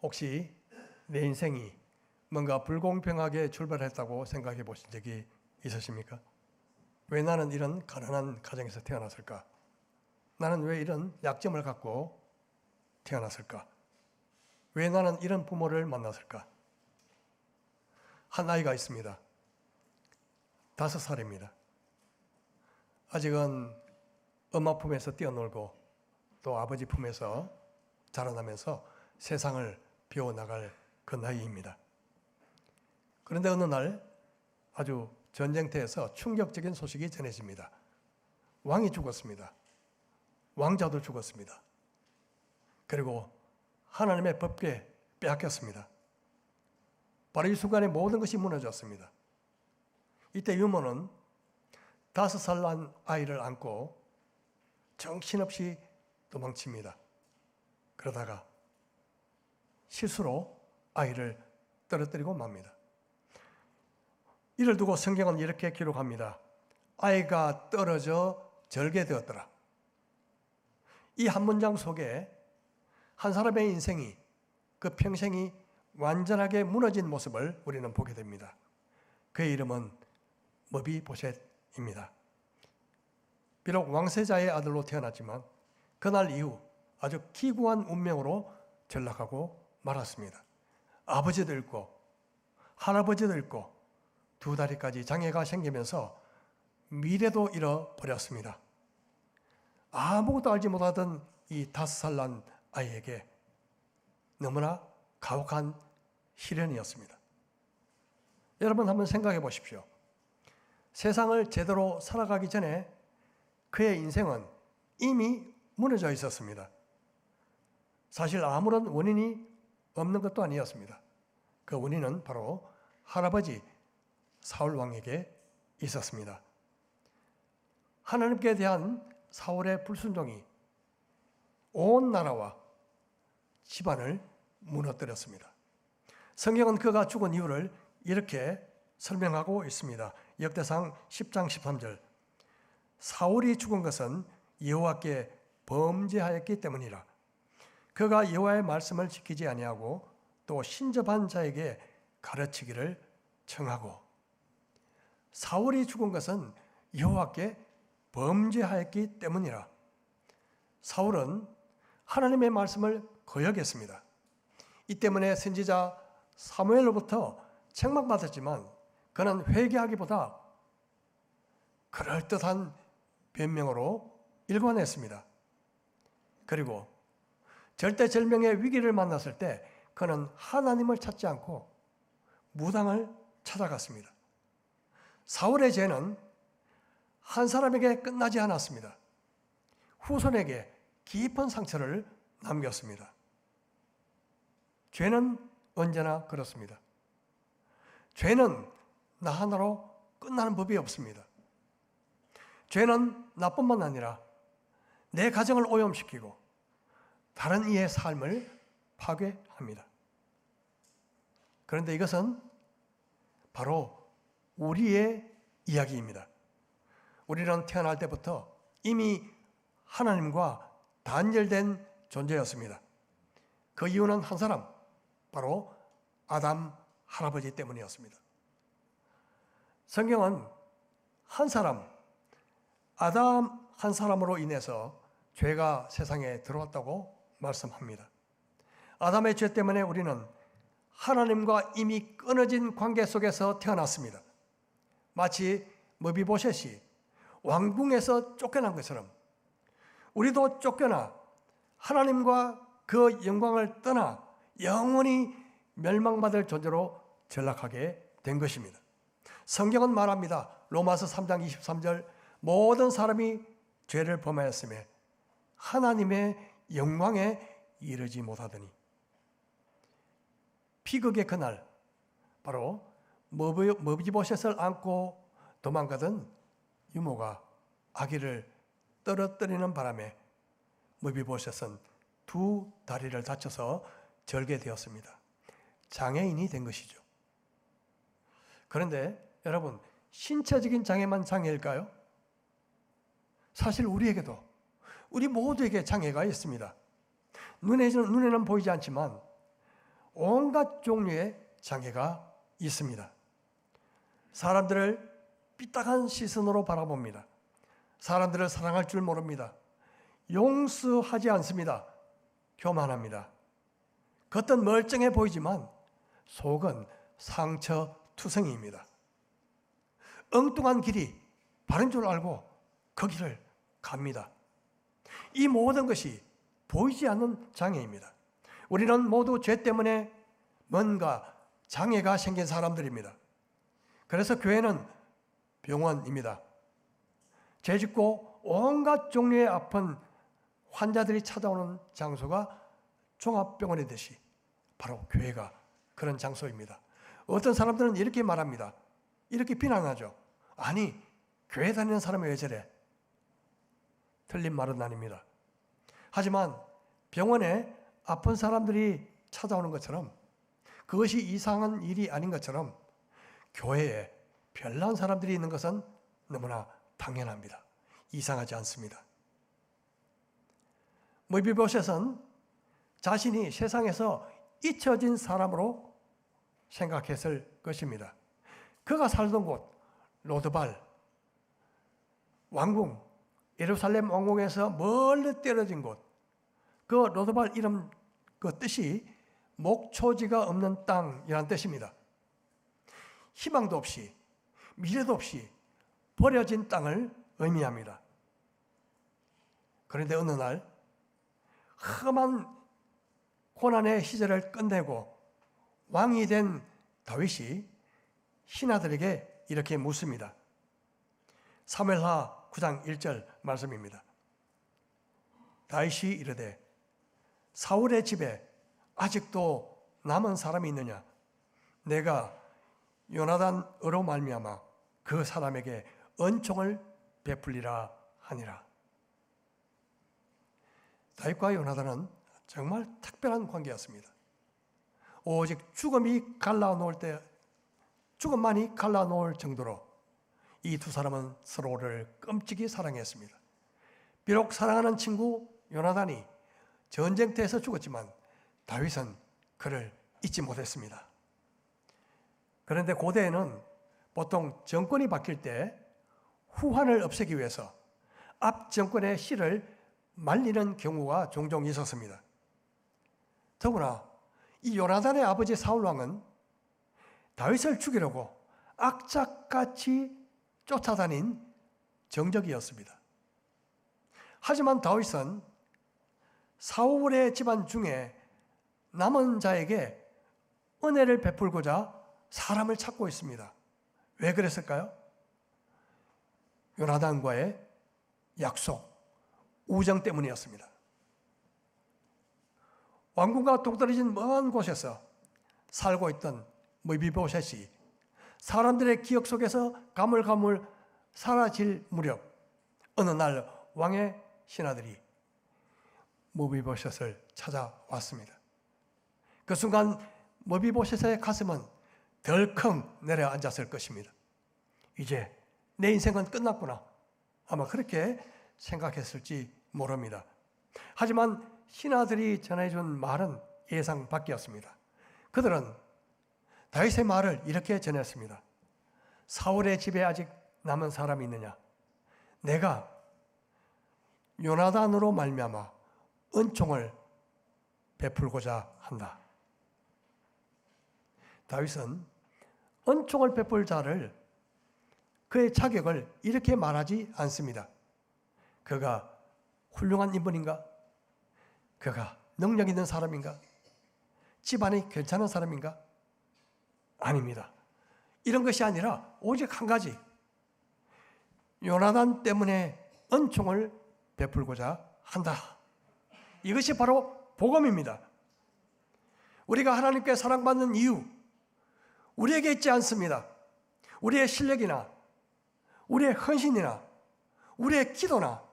혹시 내 인생이 뭔가 불공평하게 출발했다고 생각해 보신 적이 있으십니까? 왜 나는 이런 가난한 가정에서 태어났을까? 나는 왜 이런 약점을 갖고 태어났을까? 왜 나는 이런 부모를 만났을까? 한 아이가 있습니다. 5살입니다. 아직은 엄마 품에서 뛰어놀고 또 아버지 품에서 자라나면서 세상을 배워나갈 그 나이입니다. 그런데 어느 날 아주 전쟁터에서 충격적인 소식이 전해집니다. 왕이 죽었습니다. 왕자도 죽었습니다. 그리고 하나님의 법궤 빼앗겼습니다. 바로 이 순간에 모든 것이 무너졌습니다. 이때 유모는 5살 난 아이를 안고 정신없이 도망칩니다. 그러다가 실수로 아이를 떨어뜨리고 맙니다. 이를 두고 성경은 이렇게 기록합니다. 아이가 떨어져 절개되었더라. 이 한 문장 속에 한 사람의 인생이, 그 평생이 완전하게 무너진 모습을 우리는 보게 됩니다. 그의 이름은 머비보셋입니다. 비록 왕세자의 아들로 태어났지만 그날 이후 아주 기구한 운명으로 전락하고 말았습니다. 아버지도 잃고 할아버지도 잃고 2다리까지 장애가 생기면서 미래도 잃어버렸습니다. 아무것도 알지 못하던 이 5살 난 아이에게 너무나 가혹한 시련이었습니다. 여러분 한번 생각해 보십시오. 세상을 제대로 살아가기 전에 그의 인생은 이미 무너져 있었습니다. 사실 아무런 원인이 없는 것도 아니었습니다. 그 원인은 바로 할아버지 사울 왕에게 있었습니다. 하나님께 대한 사울의 불순종이 온 나라와 집안을 무너뜨렸습니다. 성경은 그가 죽은 이유를 이렇게 설명하고 있습니다. 역대상 10장 13절. 사울이 죽은 것은 여호와께 범죄하였기 때문이라. 그가 여호와의 말씀을 지키지 아니하고 또 신접한 자에게 가르치기를 청하고. 사울이 죽은 것은 여호와께 범죄하였기 때문이라. 사울은 하나님의 말씀을 거역했습니다. 이 때문에 선지자 사무엘로부터 책망받았지만 그는 회개하기보다 그럴듯한 변명으로 일관했습니다. 그리고 절대절명의 위기를 만났을 때 그는 하나님을 찾지 않고 무당을 찾아갔습니다. 사울의 죄는 한 사람에게 끝나지 않았습니다. 후손에게 깊은 상처를 남겼습니다. 죄는 언제나 그렇습니다. 죄는 나 하나로 끝나는 법이 없습니다. 죄는 나뿐만 아니라 내 가정을 오염시키고 다른 이의 삶을 파괴합니다. 그런데 이것은 바로 우리의 이야기입니다. 우리는 태어날 때부터 이미 하나님과 단절된 존재였습니다. 그 이유는 한 사람, 바로 아담 할아버지 때문이었습니다. 성경은 한 사람, 아담 한 사람으로 인해서 죄가 세상에 들어왔다고 말씀합니다. 아담의 죄 때문에 우리는 하나님과 이미 끊어진 관계 속에서 태어났습니다. 마치 머비보셋이 왕궁에서 쫓겨난 것처럼 우리도 쫓겨나 하나님과 그 영광을 떠나 영원히 멸망받을 존재로 전락하게 된 것입니다. 성경은 말합니다. 로마서 3장 23절 모든 사람이 죄를 범하였으며 하나님의 영광에 이르지 못하더니. 비극의 그날 바로 머비보셋을 안고 도망가던 유모가 아기를 떨어뜨리는 바람에 머비보셋은 2다리를 다쳐서 절개되었습니다. 장애인이 된 것이죠. 그런데 여러분, 신체적인 장애만 장애일까요? 사실 우리 모두에게 장애가 있습니다. 눈에는 보이지 않지만 온갖 종류의 장애가 있습니다. 사람들을 삐딱한 시선으로 바라봅니다. 사람들을 사랑할 줄 모릅니다. 용서하지 않습니다. 교만합니다. 겉은 멀쩡해 보이지만 속은 상처투성이입니다. 엉뚱한 길이 바른 줄 알고 그 길을 갑니다. 이 모든 것이 보이지 않는 장애입니다. 우리는 모두 죄 때문에 뭔가 장애가 생긴 사람들입니다. 그래서 교회는 병원입니다. 죄짓고 온갖 종류의 아픈 환자들이 찾아오는 장소가 종합병원이듯이 바로 교회가 그런 장소입니다. 어떤 사람들은 이렇게 말합니다. 이렇게 비난하죠. 아니, 교회 다니는 사람이 왜 저래? 틀린 말은 아닙니다. 하지만 병원에 아픈 사람들이 찾아오는 것처럼, 그것이 이상한 일이 아닌 것처럼 교회에 별난 사람들이 있는 것은 너무나 당연합니다. 이상하지 않습니다. 무비보셋은 자신이 세상에서 잊혀진 사람으로 생각했을 것입니다. 그가 살던 곳 로드발 왕궁, 예루살렘 왕궁에서 멀리 떨어진 곳, 그 로드발 이름 그 뜻이 목초지가 없는 땅이라는 뜻입니다. 희망도 없이 미래도 없이 버려진 땅을 의미합니다. 그런데 어느 날 험한 고난의 시절을 끝내고 왕이 된 다윗이 신하들에게 이렇게 묻습니다. 사무엘하 9장 1절 말씀입니다. 다윗이 이르되 사울의 집에 아직도 남은 사람이 있느냐? 내가 요나단으로 말미암아 그 사람에게 은총을 베풀리라 하니라. 다윗과 요나단은 정말 특별한 관계였습니다. 오직 죽음만이 갈라놓을 정도로 이 두 사람은 서로를 끔찍이 사랑했습니다. 비록 사랑하는 친구 요나단이 전쟁터에서 죽었지만 다윗은 그를 잊지 못했습니다. 그런데 고대에는 보통 정권이 바뀔 때 후환을 없애기 위해서 앞 정권의 씨를 말리는 경우가 종종 있었습니다. 더구나 이 요나단의 아버지 사울왕은 다윗을 죽이려고 악착같이 쫓아다닌 정적이었습니다. 하지만 다윗은 사울의 집안 중에 남은 자에게 은혜를 베풀고자 사람을 찾고 있습니다. 왜 그랬을까요? 요나단과의 약속, 우정 때문이었습니다. 왕궁과 동떨어진 먼 곳에서 살고 있던 무비보셋이 사람들의 기억 속에서 가물가물 사라질 무렵 어느 날 왕의 신하들이 무비보셋을 찾아왔습니다. 그 순간 무비보셋의 가슴은 덜컹 내려앉았을 것입니다. 이제 내 인생은 끝났구나. 아마 그렇게 생각했을지 모릅니다. 하지만 신하들이 전해준 말은 예상 밖이었습니다. 그들은 다윗의 말을 이렇게 전했습니다. 사울의 집에 아직 남은 사람이 있느냐? 내가 요나단으로 말미암아 은총을 베풀고자 한다. 다윗은 은총을 베풀 자를, 그의 자격을 이렇게 말하지 않습니다. 그가 훌륭한 인물인가? 그가 능력 있는 사람인가? 집안이 괜찮은 사람인가? 아닙니다. 이런 것이 아니라 오직 한 가지, 요나단 때문에 은총을 베풀고자 한다. 이것이 바로 복음입니다. 우리가 하나님께 사랑받는 이유, 우리에게 있지 않습니다. 우리의 실력이나 우리의 헌신이나 우리의 기도나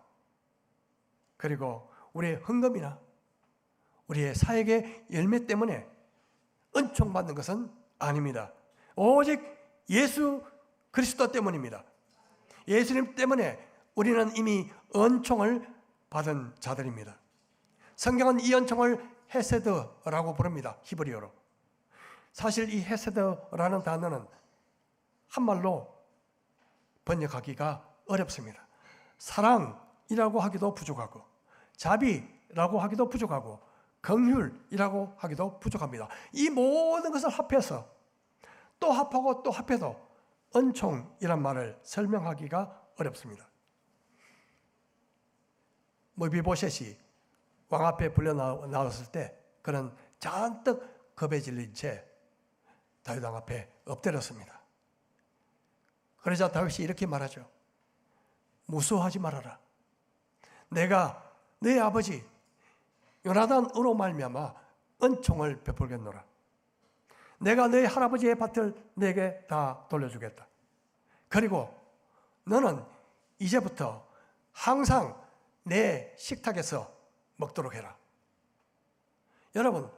그리고 우리의 헌금이나 우리의 사역의 열매 때문에 은총받는 것은 아닙니다. 오직 예수 그리스도 때문입니다. 예수님 때문에 우리는 이미 은총을 받은 자들입니다. 성경은 이 은총을 헤세드라고 부릅니다. 히브리어로. 사실 이 헤세드라는 단어는 한말로 번역하기가 어렵습니다. 사랑이라고 하기도 부족하고, 자비라고 하기도 부족하고, 긍휼이라고 하기도 부족합니다. 이 모든 것을 합해서 또 합하고 또 합해도 은총이란 말을 설명하기가 어렵습니다. 머비보셋이 왕 앞에 불려 나왔을 때 그는 잔뜩 겁에 질린 채 다윗 왕 앞에 엎드렸습니다. 그러자 다윗이 이렇게 말하죠. 무수하지 말아라. 내가 내 아버지 요나단으로 말미암아 은총을 베풀겠노라. 내가 내 할아버지의 밭을 내게 다 돌려주겠다. 그리고 너는 이제부터 항상 내 식탁에서 먹도록 해라. 여러분,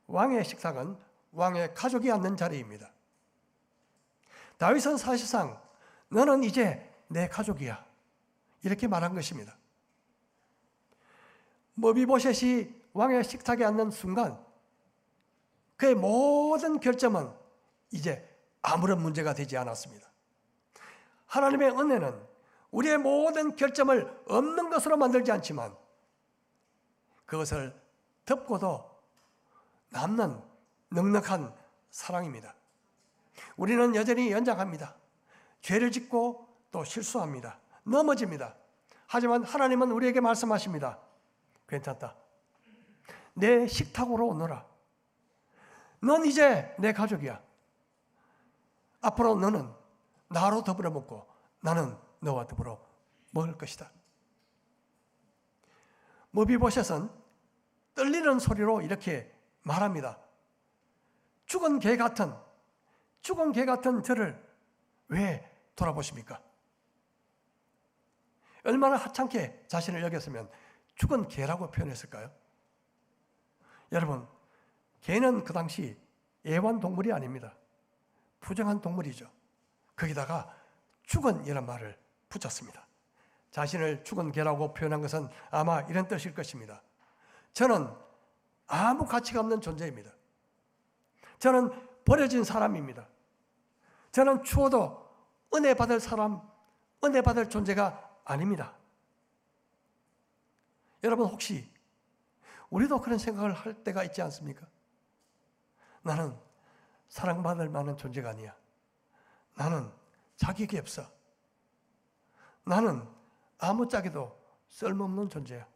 왕의 식탁은 왕의 가족이 앉는 자리입니다. 다윗은 사실상 너는 이제 내 가족이야, 이렇게 말한 것입니다. 머비보셋이 왕의 식탁에 앉는 순간 그의 모든 결점은 이제 아무런 문제가 되지 않았습니다. 하나님의 은혜는 우리의 모든 결점을 없는 것으로 만들지 않지만 그것을 덮고도 남는 넉넉한 사랑입니다. 우리는 여전히 연약합니다. 죄를 짓고 또 실수합니다. 넘어집니다. 하지만 하나님은 우리에게 말씀하십니다. 괜찮다. 내 식탁으로 오너라. 넌 이제 내 가족이야. 앞으로 너는 나로 더불어 먹고 나는 너와 더불어 먹을 것이다. 머비보셋은 떨리는 소리로 이렇게 말합니다. 죽은 개 같은 저를 왜 돌아보십니까? 얼마나 하찮게 자신을 여겼으면 죽은 개라고 표현했을까요? 여러분, 개는 그 당시 애완동물이 아닙니다. 부정한 동물이죠. 거기다가 죽은이란 말을 붙였습니다. 자신을 죽은 개라고 표현한 것은 아마 이런 뜻일 것입니다. 저는 아무 가치가 없는 존재입니다. 저는 버려진 사람입니다. 저는 추워도 은혜 받을 사람, 은혜 받을 존재가 아닙니다. 여러분, 혹시 우리도 그런 생각을 할 때가 있지 않습니까? 나는 사랑받을 만한 존재가 아니야. 나는 자격이 없어. 나는 아무짝에도 쓸모없는 존재야.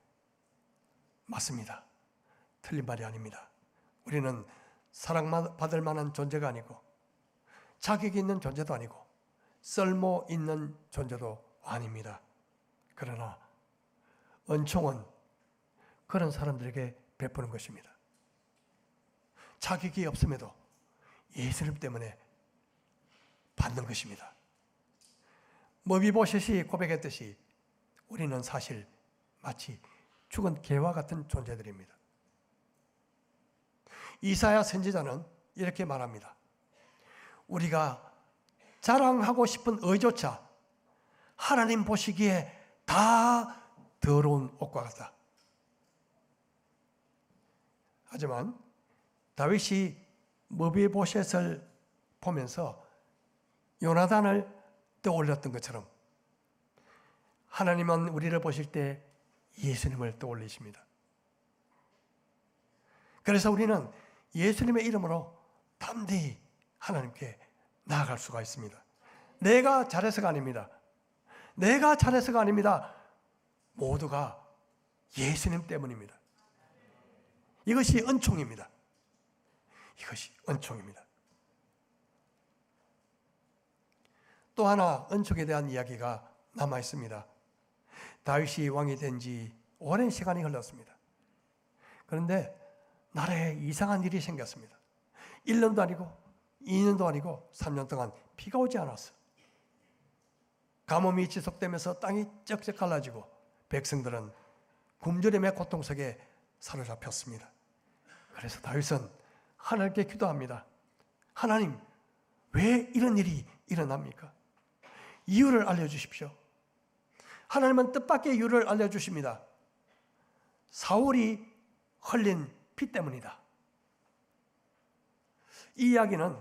맞습니다. 틀린 말이 아닙니다. 우리는 사랑받을 만한 존재가 아니고 자격이 있는 존재도 아니고 쓸모 있는 존재도 아닙니다. 그러나 은총은 그런 사람들에게 베푸는 것입니다. 자격이 없음에도 예수님 때문에 받는 것입니다. 머비보셋이 고백했듯이 우리는 사실 마치 죽은 개와 같은 존재들입니다. 이사야 선지자는 이렇게 말합니다. 우리가 자랑하고 싶은 의조차 하나님 보시기에 다 더러운 옷과 같다. 하지만 다윗이 머비보셋을 보면서 요나단을 떠올렸던 것처럼 하나님은 우리를 보실 때 예수님을 떠올리십니다. 그래서 우리는 예수님의 이름으로 담대히 하나님께 나아갈 수가 있습니다. 내가 잘해서가 아닙니다. 내가 잘해서가 아닙니다. 모두가 예수님 때문입니다. 이것이 은총입니다. 이것이 은총입니다. 또 하나 은총에 대한 이야기가 남아 있습니다. 다윗이 왕이 된 지 오랜 시간이 흘렀습니다. 그런데 나라에 이상한 일이 생겼습니다. 1년도 아니고 2년도 아니고 3년 동안 비가 오지 않았어. 가뭄이 지속되면서 땅이 쩍쩍 갈라지고 백성들은 굶주림의 고통 속에 사로잡혔습니다. 그래서 다윗은 하나님께 기도합니다. 하나님, 왜 이런 일이 일어납니까? 이유를 알려주십시오. 하나님은 뜻밖의 이유를 알려주십니다. 사울이 흘린 피 때문이다. 이 이야기는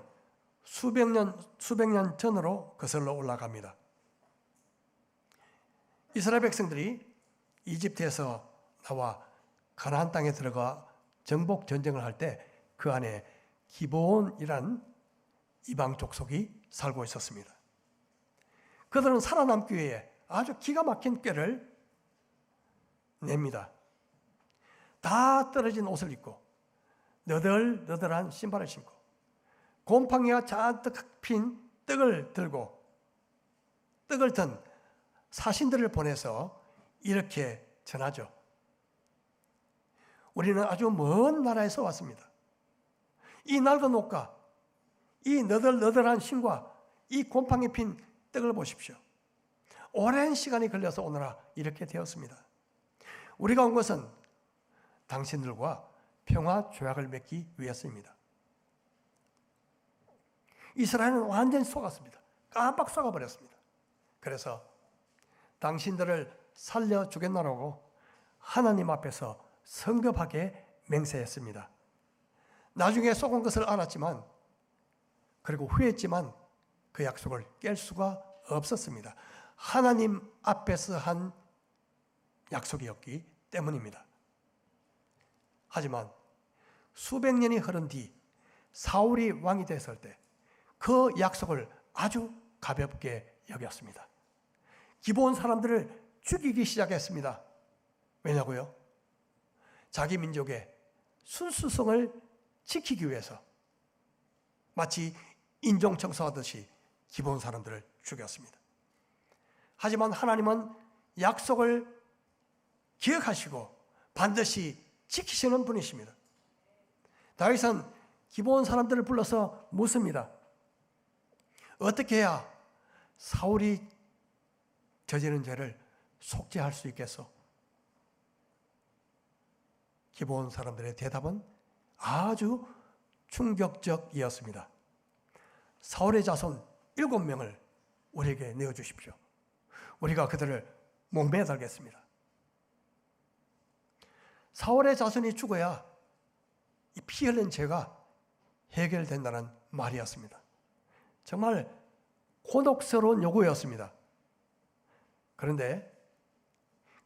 수백 년 전으로 거슬러 올라갑니다. 이스라엘 백성들이 이집트에서 나와 가나안 땅에 들어가 정복 전쟁을 할 때 그 안에 기브온이란 이방 족속이 살고 있었습니다. 그들은 살아남기 위해 아주 기가 막힌 꾀를 냅니다. 다 떨어진 옷을 입고 너덜너덜한 신발을 신고 곰팡이가 잔뜩 핀 떡을 들고 떡을 든 사신들을 보내서 이렇게 전하죠. 우리는 아주 먼 나라에서 왔습니다. 이 낡은 옷과 이 너덜너덜한 신과 이 곰팡이 핀 떡을 보십시오. 오랜 시간이 걸려서 오느라 이렇게 되었습니다. 우리가 온 것은 당신들과 평화 조약을 맺기 위해서입니다. 이스라엘은 완전히 속았습니다. 깜빡 속아버렸습니다. 그래서 당신들을 살려주겠노라고 하나님 앞에서 성급하게 맹세했습니다. 나중에 속은 것을 알았지만 그리고 후회했지만 그 약속을 깰 수가 없었습니다. 하나님 앞에서 한 약속이었기 때문입니다. 하지만 수백 년이 흐른 뒤 사울이 왕이 됐을 때 그 약속을 아주 가볍게 여겼습니다. 기브온 사람들을 죽이기 시작했습니다. 왜냐고요? 자기 민족의 순수성을 지키기 위해서 마치 인종청소하듯이 기브온 사람들을 죽였습니다. 하지만 하나님은 약속을 기억하시고 반드시 지키시는 분이십니다. 다윗은 기브온 사람들을 불러서 묻습니다. 어떻게 해야 사울이 저지른 죄를 속죄할 수 있겠소? 기브온 사람들의 대답은 아주 충격적이었습니다. 사울의 자손 7명을 우리에게 내어주십시오. 우리가 그들을 목매달겠습니다. 사울의 자손이 죽어야 이 피 흘린 죄가 해결된다는 말이었습니다. 정말 곤혹스러운 요구였습니다. 그런데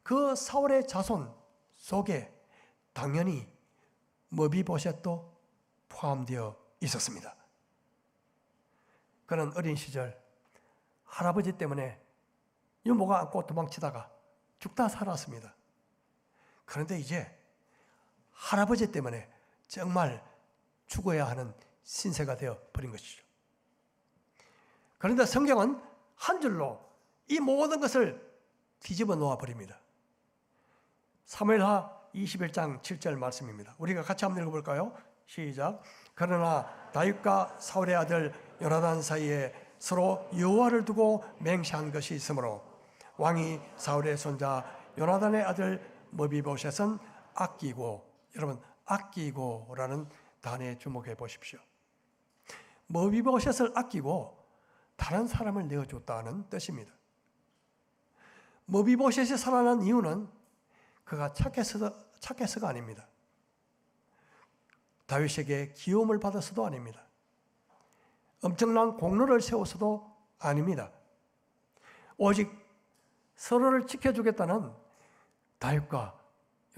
그 사울의 자손 속에 당연히 머비보셋도 포함되어 있었습니다. 그는 어린 시절 할아버지 때문에 유모가 안고 도망치다가 죽다 살았습니다. 그런데 이제 할아버지 때문에 정말 죽어야 하는 신세가 되어 버린 것이죠. 그런데 성경은 한 줄로 이 모든 것을 뒤집어 놓아 버립니다. 사무엘하 21장 7절 말씀입니다. 우리가 같이 한번 읽어볼까요? 시작. 그러나 다윗과 사울의 아들 요나단 사이에 서로 여호와를 두고 맹세한 것이 있으므로 왕이 사울의 손자 요나단의 아들 머비보셋은 아끼고, 여러분 아끼고라는 단어에 주목해 보십시오. 머비보셋을 아끼고 다른 사람을 내어줬다는 뜻입니다. 머비보셋이 살아난 이유는 그가 착해서가 아닙니다. 다윗에게 기움을 받아서도 아닙니다. 엄청난 공로를 세워서도 아닙니다. 오직 서로를 지켜주겠다는 다윗과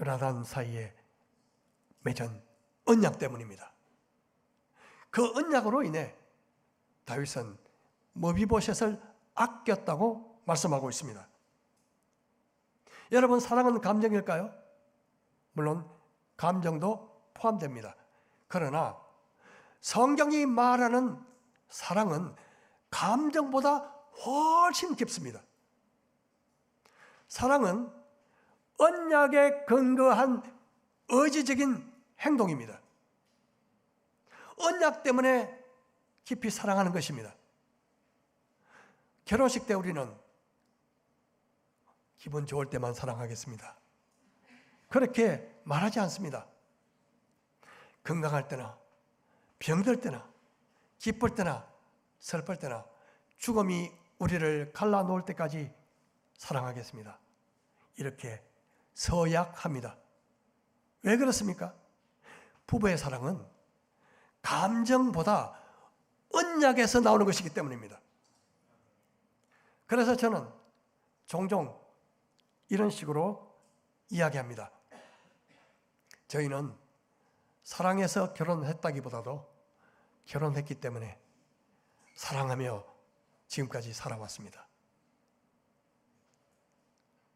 요나단 사이에 맺은 언약 때문입니다. 그 언약으로 인해 다윗은 머비보셋을 아꼈다고 말씀하고 있습니다. 여러분, 사랑은 감정일까요? 물론 감정도 포함됩니다. 그러나 성경이 말하는 사랑은 감정보다 훨씬 깊습니다. 사랑은 언약에 근거한 의지적인 행동입니다. 언약 때문에 깊이 사랑하는 것입니다. 결혼식 때 우리는 기분 좋을 때만 사랑하겠습니다. 그렇게 말하지 않습니다. 건강할 때나 병들 때나 기쁠 때나 슬플 때나 죽음이 우리를 갈라놓을 때까지 사랑하겠습니다. 이렇게 서약합니다. 왜 그렇습니까? 부부의 사랑은 감정보다 언약에서 나오는 것이기 때문입니다. 그래서 저는 종종 이런 식으로 이야기합니다. 저희는 사랑해서 결혼했다기보다도 결혼했기 때문에 사랑하며 지금까지 살아왔습니다.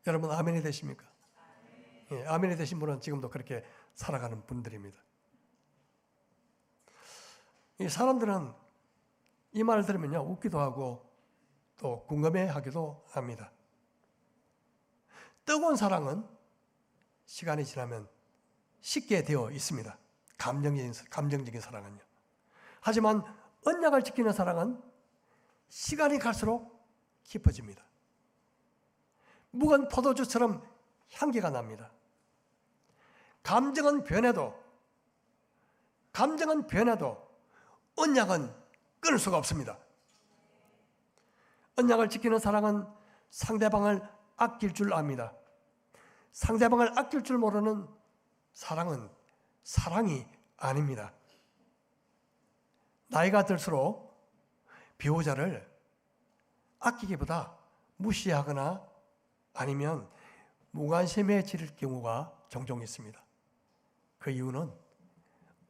여러분 아멘이 되십니까? 예, 아멘이 되신 분은 지금도 그렇게 살아가는 분들입니다. 이 사람들은 이 말을 들으면요 웃기도 하고 또 궁금해하기도 합니다. 뜨거운 사랑은 시간이 지나면 식게 되어 있습니다. 감정적인 사랑은요. 하지만 언약을 지키는 사랑은 시간이 갈수록 깊어집니다. 묵은 포도주처럼 향기가 납니다. 감정은 변해도 언약은 끊을 수가 없습니다. 언약을 지키는 사랑은 상대방을 아낄 줄 압니다. 상대방을 아낄 줄 모르는 사랑은 사랑이 아닙니다. 나이가 들수록 배우자를 아끼기보다 무시하거나 아니면 무관심해질 경우가 종종 있습니다. 그 이유는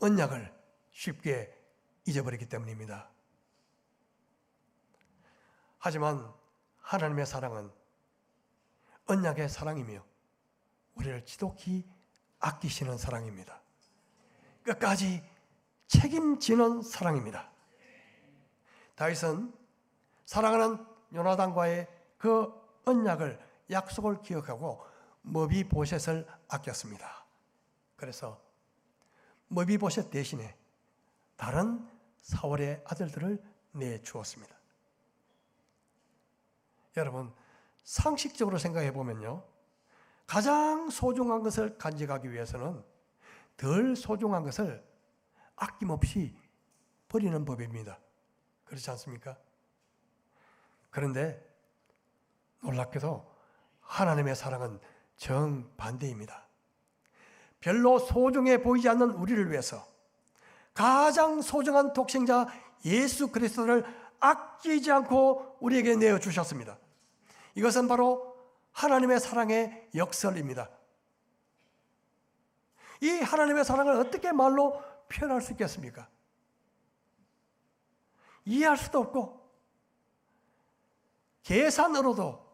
언약을 쉽게 잊어버리기 때문입니다. 하지만 하나님의 사랑은 언약의 사랑이며 우리를 지독히 아끼시는 사랑입니다. 끝까지 책임지는 사랑입니다. 다윗은 사랑하는 요나단과의 그 언약을 약속을 기억하고 머비보셋을 아꼈습니다. 그래서 머비보셋 대신에 다른 사울의 아들들을 내주었습니다. 여러분 상식적으로 생각해 보면요, 가장 소중한 것을 간직하기 위해서는 덜 소중한 것을 아낌없이 버리는 법입니다. 그렇지 않습니까? 그런데 놀랍게도 하나님의 사랑은 정반대입니다. 별로 소중해 보이지 않는 우리를 위해서 가장 소중한 독생자 예수 그리스도를 아끼지 않고 우리에게 내어주셨습니다. 이것은 바로 하나님의 사랑의 역설입니다. 이 하나님의 사랑을 어떻게 말로 표현할 수 있겠습니까? 이해할 수도 없고 계산으로도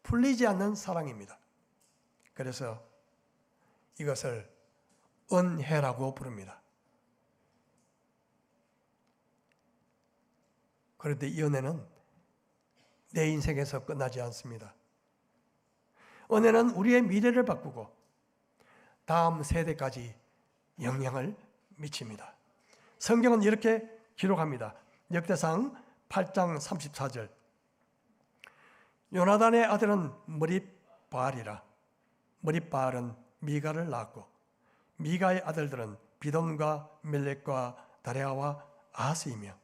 풀리지 않는 사랑입니다. 그래서 이것을 은혜라고 부릅니다. 그런데 이 은혜는 내 인생에서 끝나지 않습니다. 은혜는 우리의 미래를 바꾸고 다음 세대까지 영향을 미칩니다. 성경은 이렇게 기록합니다. 역대상 8장 34절. 요나단의 아들은 머릿바알이라. 머릿바알은 미가를 낳았고 미가의 아들들은 비돔과 멜렉과 다레아와 아하스이며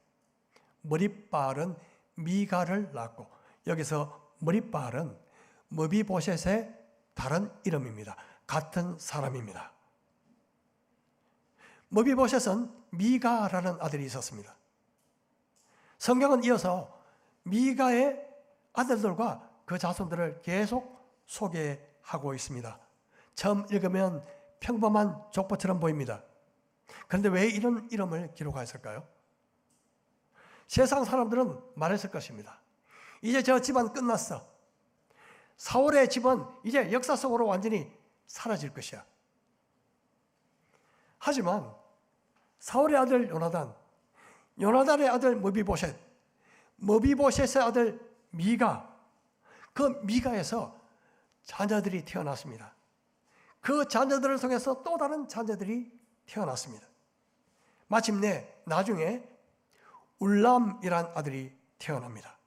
머릿바알은 미가를 낳았고, 여기서 머릿바알은 머비보셋의 다른 이름입니다. 같은 사람입니다. 머비보셋은 미가라는 아들이 있었습니다. 성경은 이어서 미가의 아들들과 그 자손들을 계속 소개하고 있습니다. 처음 읽으면 평범한 족보처럼 보입니다. 그런데 왜 이런 이름을 기록하였을까요? 세상 사람들은 말했을 것입니다. 이제 저 집안 끝났어. 사울의 집은 이제 역사 속으로 완전히 사라질 것이야. 하지만 사울의 아들 요나단, 요나단의 아들 머비보셋, 머비보셋의 아들 미가, 그 미가에서 자녀들이 태어났습니다. 그 자녀들을 통해서 또 다른 자녀들이 태어났습니다. 마침내 나중에 울람이란 아들이 태어납니다.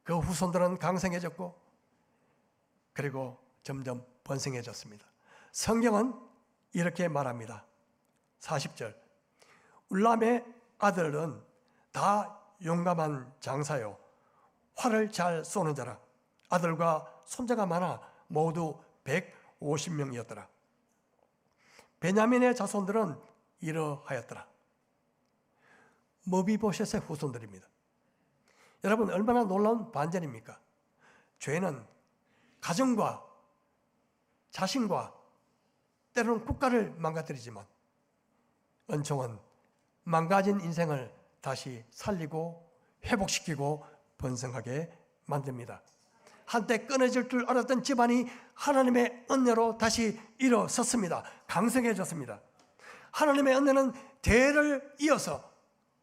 그 후손들은 강성해졌고 그리고 점점 번성해졌습니다. 성경은 이렇게 말합니다. 40절. 울람의 아들은 다 용감한 장사요, 활을 잘 쏘는 자라. 아들과 손자가 많아 모두 150명이었더라. 베냐민의 자손들은 이러하였더라. 머비보셋의 후손들입니다. 여러분, 얼마나 놀라운 반전입니까? 죄는 가정과 자신과 때로는 국가를 망가뜨리지만 은총은 망가진 인생을 다시 살리고 회복시키고 번성하게 만듭니다. 한때 끊어질 줄 알았던 집안이 하나님의 은혜로 다시 일어섰습니다. 강성해졌습니다. 하나님의 은혜는 대를 이어서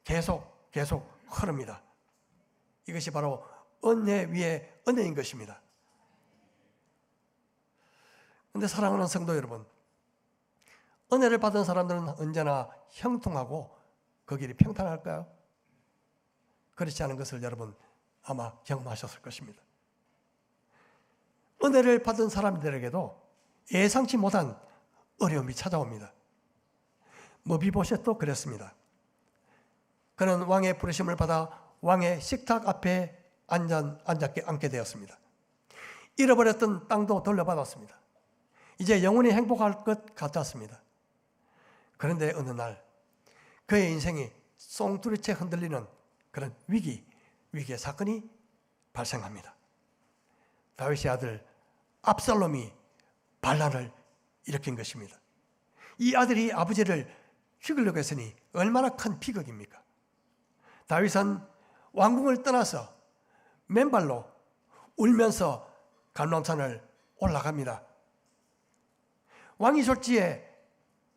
계속 흐릅니다. 이것이 바로 은혜 위에 은혜인 것입니다. 그런데 사랑하는 성도 여러분, 은혜를 받은 사람들은 언제나 형통하고 그 길이 평탄할까요? 그렇지 않은 것을 여러분 아마 경험하셨을 것입니다. 은혜를 받은 사람들에게도 예상치 못한 어려움이 찾아옵니다. 머비보셋도 그랬습니다. 그는 왕의 부르심을 받아 왕의 식탁 앞에 앉게 되었습니다. 잃어버렸던 땅도 돌려받았습니다. 이제 영원히 행복할 것 같았습니다. 그런데 어느 날 그의 인생이 송두리째 흔들리는 그런 위기의 사건이 발생합니다. 다윗의 아들 압살롬이 반란을 일으킨 것입니다. 이 아들이 아버지를 죽이려고 했으니 얼마나 큰 비극입니까? 다윗은 왕궁을 떠나서 맨발로 울면서 감람산을 올라갑니다. 왕이 졸지에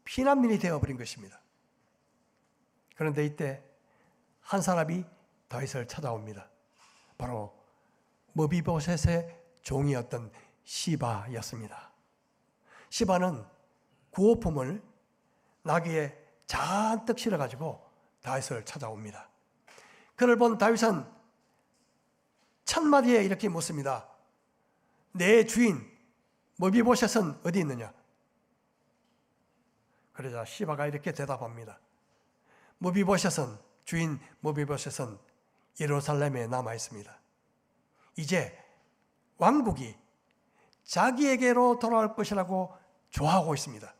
피난민이 되어버린 것입니다. 그런데 이때 한 사람이 다윗을 찾아옵니다. 바로 머비보셋의 종이었던 시바였습니다. 시바는 구호품을 나귀에 잔뜩 실어가지고 다윗을 찾아옵니다. 그를 본 다윗은 첫마디에 이렇게 묻습니다. 내 주인 머비보셋은 어디 있느냐? 그러자 시바가 이렇게 대답합니다. 주인 머비보셋은 예루살렘에 남아 있습니다. 이제 왕국이 자기에게로 돌아올 것이라고 좋아하고 있습니다.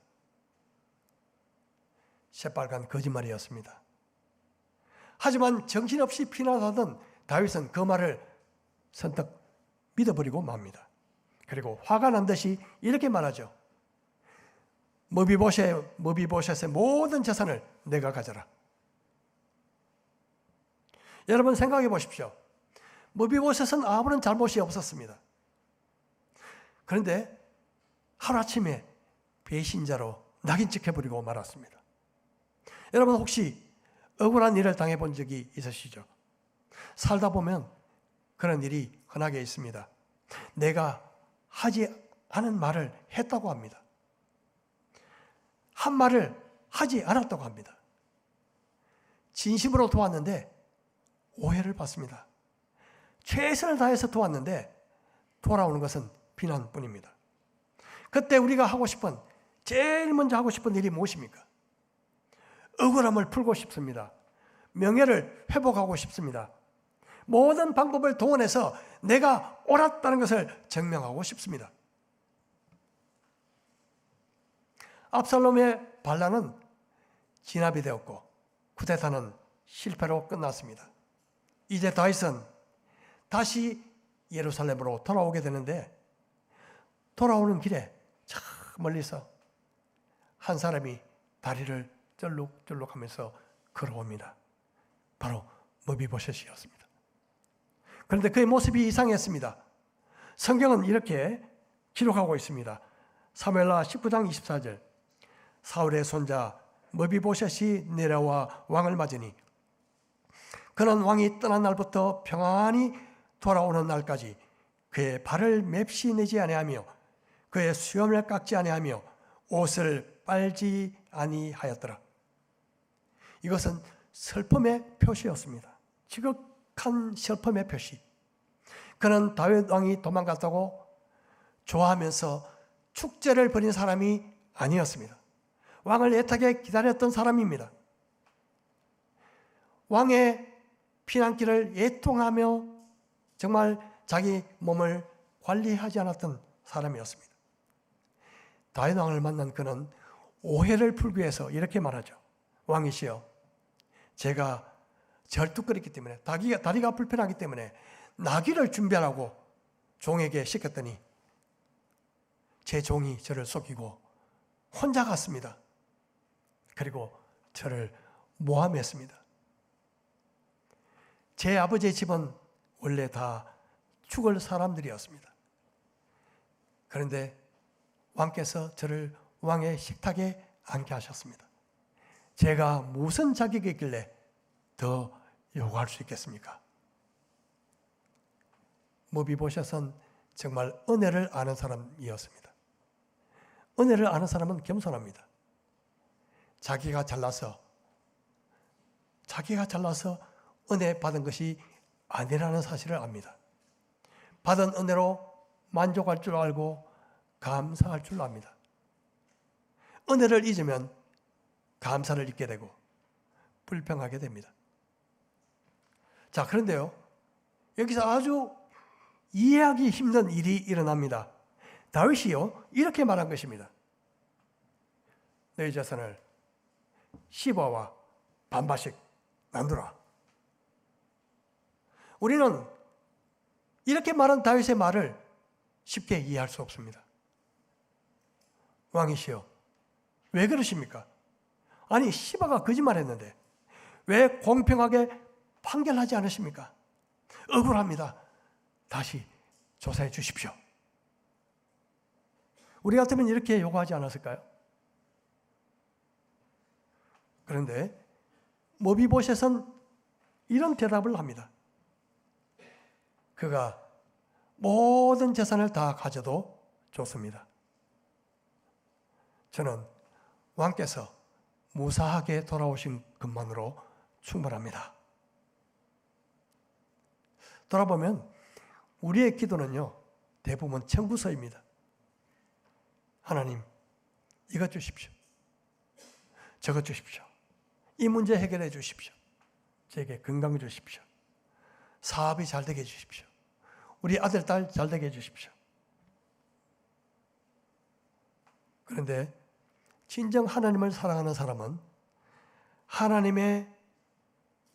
새빨간 거짓말이었습니다. 하지만 정신없이 피난하던 다윗은 그 말을 선뜻 믿어버리고 맙니다. 그리고 화가 난 듯이 이렇게 말하죠. 머비보셋의 모든 재산을 내가 가져라. 여러분 생각해 보십시오. 머비보셋은 아무런 잘못이 없었습니다. 그런데 하루아침에 배신자로 낙인찍혀버리고 말았습니다. 여러분 혹시 억울한 일을 당해본 적이 있으시죠? 살다 보면 그런 일이 흔하게 있습니다. 내가 하지 않은 말을 했다고 합니다. 한 말을 하지 않았다고 합니다. 진심으로 도왔는데 오해를 받습니다. 최선을 다해서 도왔는데 돌아오는 것은 비난뿐입니다. 그때 우리가 제일 먼저 하고 싶은 일이 무엇입니까? 억울함을 풀고 싶습니다. 명예를 회복하고 싶습니다. 모든 방법을 동원해서 내가 옳았다는 것을 증명하고 싶습니다. 압살롬의 반란은 진압이 되었고 쿠데타는 실패로 끝났습니다. 이제 다윗은 다시 예루살렘으로 돌아오게 되는데 돌아오는 길에 저 멀리서 한 사람이 다리를 쩔룩쩔룩하면서 걸어옵니다. 바로 머비보셋이었습니다. 그런데 그의 모습이 이상했습니다. 성경은 이렇게 기록하고 있습니다. 사무엘하 19장 24절 사울의 손자 머비보셋이 내려와 왕을 맞으니 그는 왕이 떠난 날부터 평안히 돌아오는 날까지 그의 발을 맵시 내지 아니하며 그의 수염을 깎지 아니하며 옷을 빨지 아니하였더라. 이것은 슬픔의 표시였습니다. 지극한 슬픔의 표시. 그는 다윗 왕이 도망갔다고 좋아하면서 축제를 벌인 사람이 아니었습니다. 왕을 애타게 기다렸던 사람입니다. 왕의 피난길을 애통하며 정말 자기 몸을 관리하지 않았던 사람이었습니다. 다윗 왕을 만난 그는 오해를 풀기 위해서 이렇게 말하죠. 왕이시여, 제가 절뚝거렸기 때문에 다리가 불편하기 때문에 나귀를 준비하라고 종에게 시켰더니 제 종이 저를 속이고 혼자 갔습니다. 그리고 저를 모함했습니다. 제 아버지의 집은 원래 다 죽을 사람들이었습니다. 그런데 왕께서 저를 왕의 식탁에 앉게 하셨습니다. 제가 무슨 자격이 있길래 더 요구할 수 있겠습니까? 무비보셋은 정말 은혜를 아는 사람이었습니다. 은혜를 아는 사람은 겸손합니다. 자기가 잘나서 은혜 받은 것이 아니라는 사실을 압니다. 받은 은혜로 만족할 줄 알고 감사할 줄 압니다. 은혜를 잊으면 감사를 잊게 되고 불평하게 됩니다. 자, 그런데요, 여기서 아주 이해하기 힘든 일이 일어납니다. 다윗이요, 이렇게 말한 것입니다. 너희 자손을 시바와 반바씩 나누라. 우리는 이렇게 말한 다윗의 말을 쉽게 이해할 수 없습니다. 왕이시여, 왜 그러십니까? 아니, 시바가 거짓말했는데 왜 공평하게 판결하지 않으십니까? 억울합니다. 다시 조사해 주십시오. 우리 같으면 이렇게 요구하지 않았을까요? 그런데 무비보셋은 이런 대답을 합니다. 그가 모든 재산을 다 가져도 좋습니다. 저는 왕께서 무사하게 돌아오신 것만으로 충분합니다. 돌아보면 우리의 기도는요, 대부분 청구서입니다. 하나님, 이것 주십시오. 저것 주십시오. 이 문제 해결해 주십시오. 저에게 건강 주십시오. 사업이 잘 되게 해주십시오. 우리 아들, 딸 잘 되게 해주십시오. 그런데 진정 하나님을 사랑하는 사람은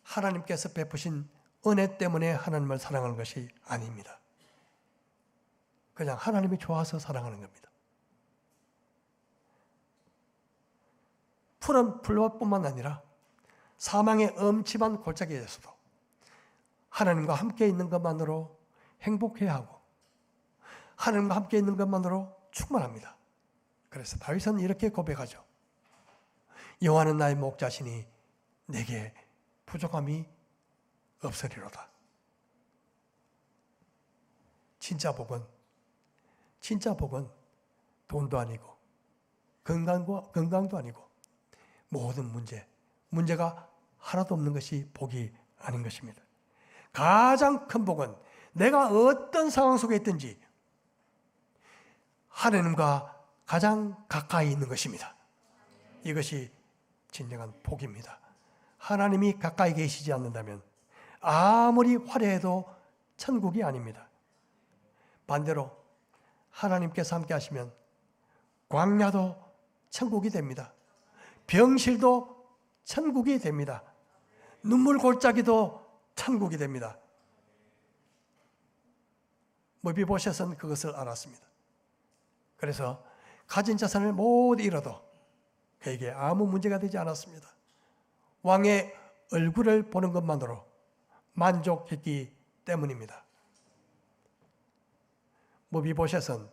하나님께서 베푸신 은혜 때문에 하나님을 사랑하는 것이 아닙니다. 그냥 하나님이 좋아서 사랑하는 겁니다. 푸른 풀밭뿐만 아니라 사망의 엄침한 골짜기에서도 하나님과 함께 있는 것만으로 행복해야 하고 하나님과 함께 있는 것만으로 충만합니다. 그래서 다윗은 이렇게 고백하죠. 여호와는 나의 목자시니 내게 부족함이 없으리로다. 진짜 복은 돈도 아니고 건강도 아니고 모든 문제가 하나도 없는 것이 복이 아닌 것입니다. 가장 큰 복은 내가 어떤 상황 속에 있든지 하나님과 가장 가까이 있는 것입니다. 이것이 진정한 복입니다. 하나님이 가까이 계시지 않는다면 아무리 화려해도 천국이 아닙니다. 반대로 하나님께서 함께 하시면 광야도 천국이 됩니다. 병실도 천국이 됩니다. 눈물 골짜기도 천국이 됩니다. 무비보셋은 그것을 알았습니다. 그래서 가진 자산을 모두 잃어도 그에게 아무 문제가 되지 않았습니다. 왕의 얼굴을 보는 것만으로 만족했기 때문입니다. 무비보셋은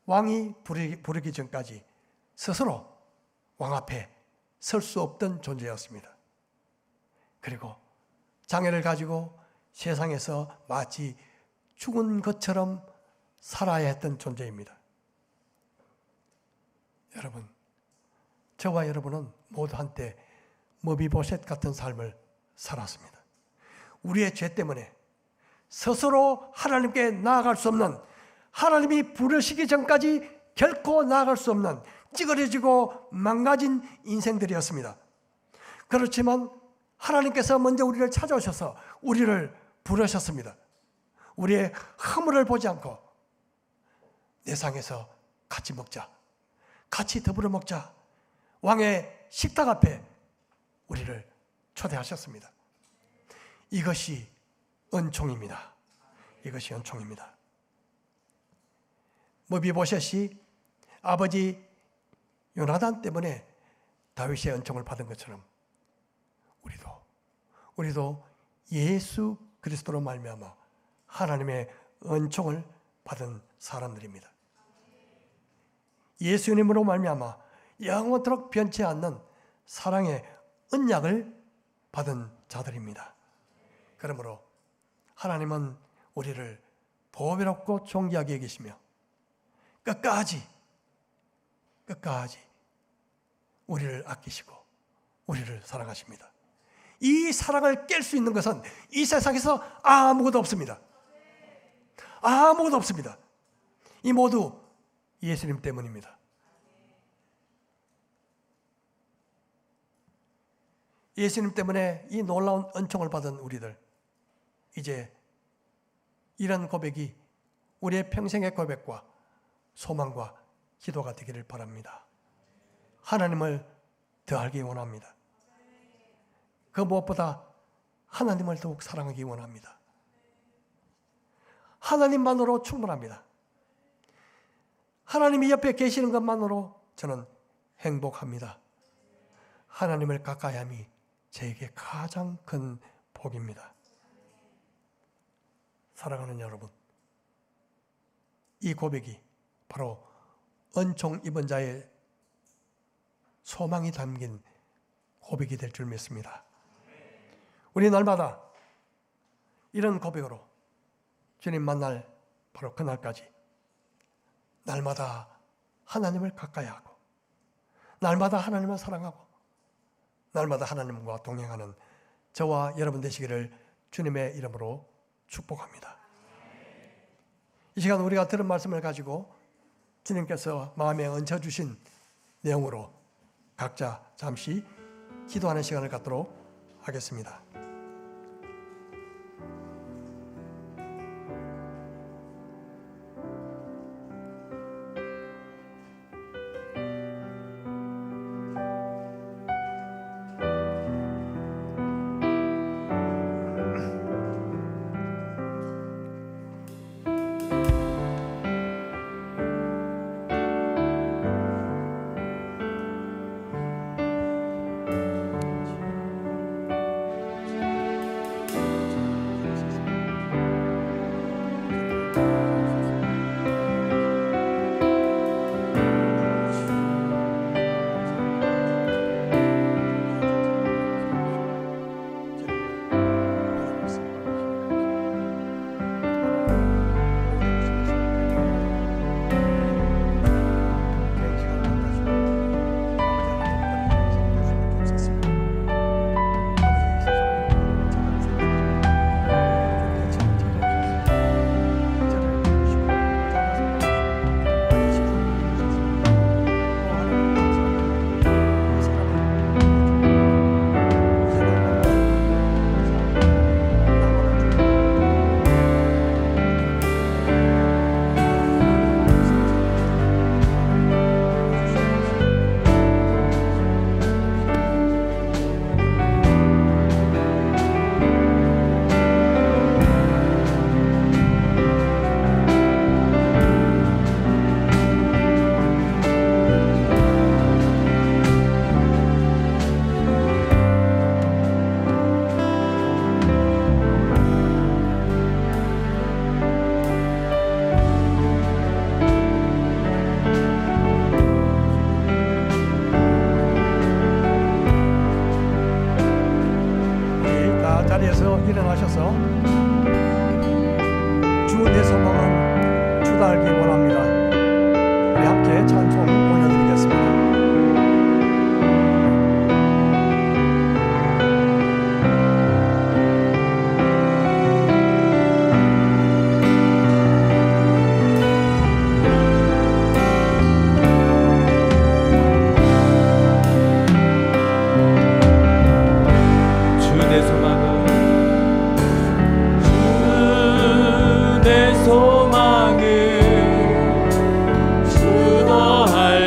왕이 부르기 전까지 스스로 왕 앞에 설 수 없던 존재였습니다. 그리고 장애를 가지고 세상에서 마치 죽은 것처럼 살아야 했던 존재입니다. 여러분, 저와 여러분은 모두 한때 무비보셋 같은 삶을 살았습니다. 우리의 죄 때문에 스스로 하나님께 나아갈 수 없는, 하나님이 부르시기 전까지 결코 나아갈 수 없는 찌그러지고 망가진 인생들이었습니다. 그렇지만 하나님께서 먼저 우리를 찾아오셔서 우리를 부르셨습니다. 우리의 허물을 보지 않고 내 상에서 같이 먹자, 같이 더불어 먹자, 왕의 식탁 앞에 우리를 초대하셨습니다. 이것이 은총입니다. 이것이 은총입니다. 머비보셋이 아버지 요나단 때문에 다윗의 은총을 받은 것처럼 우리도 예수 그리스도로 말미암아 하나님의 은총을 받은 사람들입니다. 예수님으로 말미암아 영원토록 변치 않는 사랑의 언약을 받은 자들입니다. 그러므로 하나님은 우리를 보배롭고 존귀하게 여기시며 끝까지 우리를 아끼시고 우리를 사랑하십니다. 이 사랑을 깰 수 있는 것은 이 세상에서 아무것도 없습니다. 아무것도 없습니다. 이 모두 예수님 때문입니다. 예수님 때문에 이 놀라운 은총을 받은 우리들, 이제 이런 고백이 우리의 평생의 고백과 소망과 기도가 되기를 바랍니다. 하나님을 더 알기 원합니다. 그 무엇보다 하나님을 더욱 사랑하기 원합니다. 하나님만으로 충분합니다. 하나님이 옆에 계시는 것만으로 저는 행복합니다. 하나님을 가까이 함이 저에게 가장 큰 복입니다. 사랑하는 여러분, 이 고백이 바로 은총 입은 자의 소망이 담긴 고백이 될 줄 믿습니다. 우리 날마다 이런 고백으로 주님 만날 바로 그날까지 날마다 하나님을 가까이 하고 날마다 하나님을 사랑하고 날마다 하나님과 동행하는 저와 여러분 되시기를 주님의 이름으로 축복합니다. 이 시간 우리가 들은 말씀을 가지고 주님께서 마음에 얹혀 주신 내용으로 각자 잠시 기도하는 시간을 갖도록 하겠습니다. 자리에서 일어나셔서 주 내 소망은 주다 알기 원합니다. 우리 함께 찬송 올려드리겠습니다. 소망은 주도 할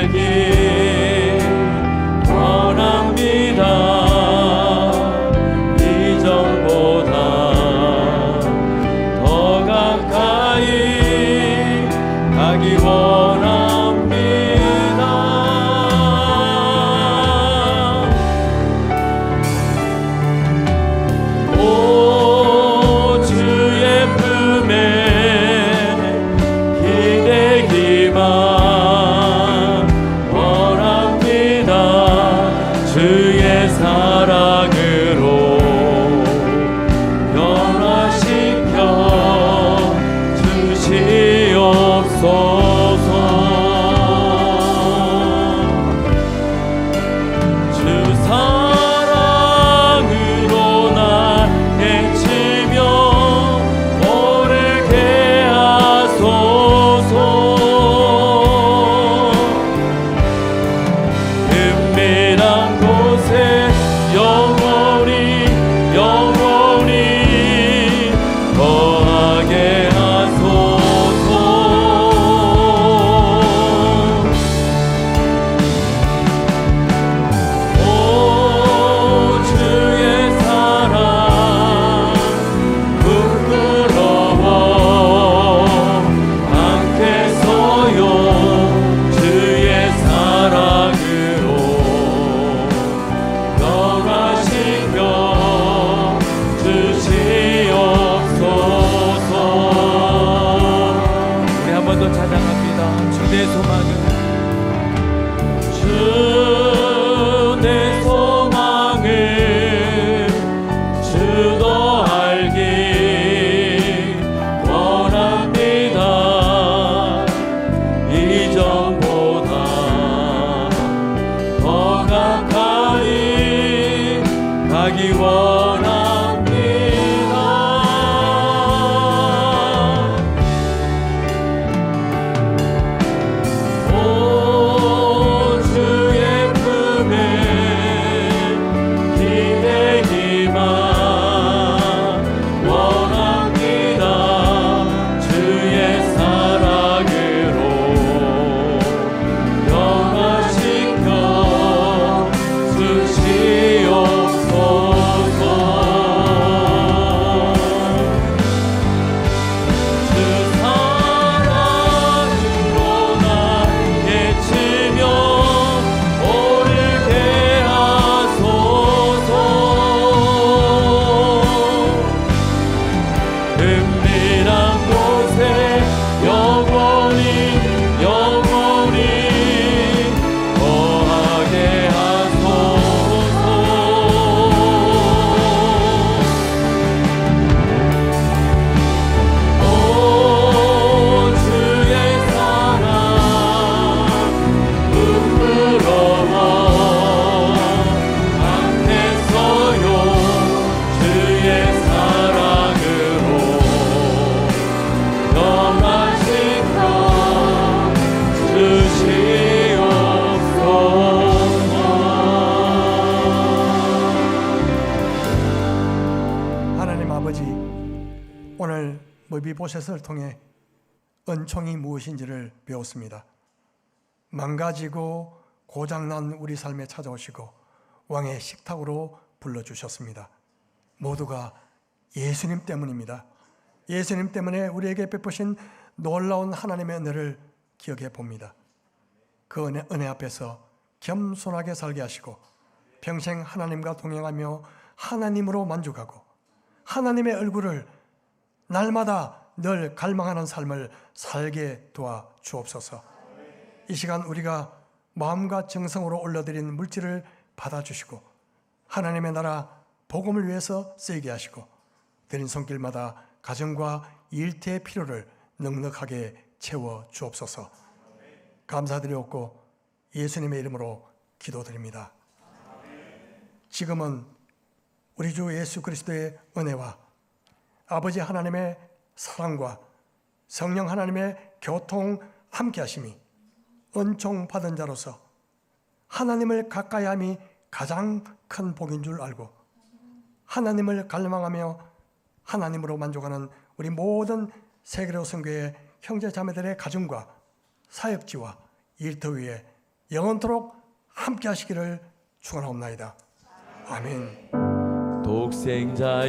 나가기 원합니다. 오 주의 품에 기대 희망 원합니다. 주의 사랑으로 변화시켜 주시옵소서. 주 사랑으로 나 깨치며 오르게 하소서. 은밀한 곳에 영원히 거하게 하소서. 오 주의 사랑 부끄러워 않겠어요. 주의 사랑으로 변화시켜 주시옵소서. 하나님 아버지, 오늘 머비보셋을 통해 은총이 무엇인지를 배웠습니다. 망가지고 고장난 우리 삶에 찾아오시고 왕의 식탁으로 불러주셨습니다. 모두가 예수님 때문입니다. 예수님 때문에 우리에게 베푸신 놀라운 하나님의 은혜를 기억해 봅니다. 그 은혜 앞에서 겸손하게 살게 하시고 평생 하나님과 동행하며 하나님으로 만족하고 하나님의 얼굴을 날마다 늘 갈망하는 삶을 살게 도와 주옵소서. 이 시간 우리가 마음과 정성으로 올려드린 물질을 받아주시고 하나님의 나라 복음을 위해서 쓰이게 하시고 드린 손길마다 가정과 일터의 필요를 넉넉하게 채워 주옵소서. 감사드리옵고 예수님의 이름으로 기도드립니다. 지금은 우리 주 예수 그리스도의 은혜와 아버지 하나님의 사랑과 성령 하나님의 교통 함께 하심이 은총 받은 자로서 하나님을 가까이 함이 가장 큰 복인 줄 알고 하나님을 갈망하며 하나님으로 만족하는 우리 모든 세계로 선교의 형제 자매들의 가정과 사역지와 일터 위에 영원토록 함께 하시기를 축원하옵나이다. 아멘. 독생자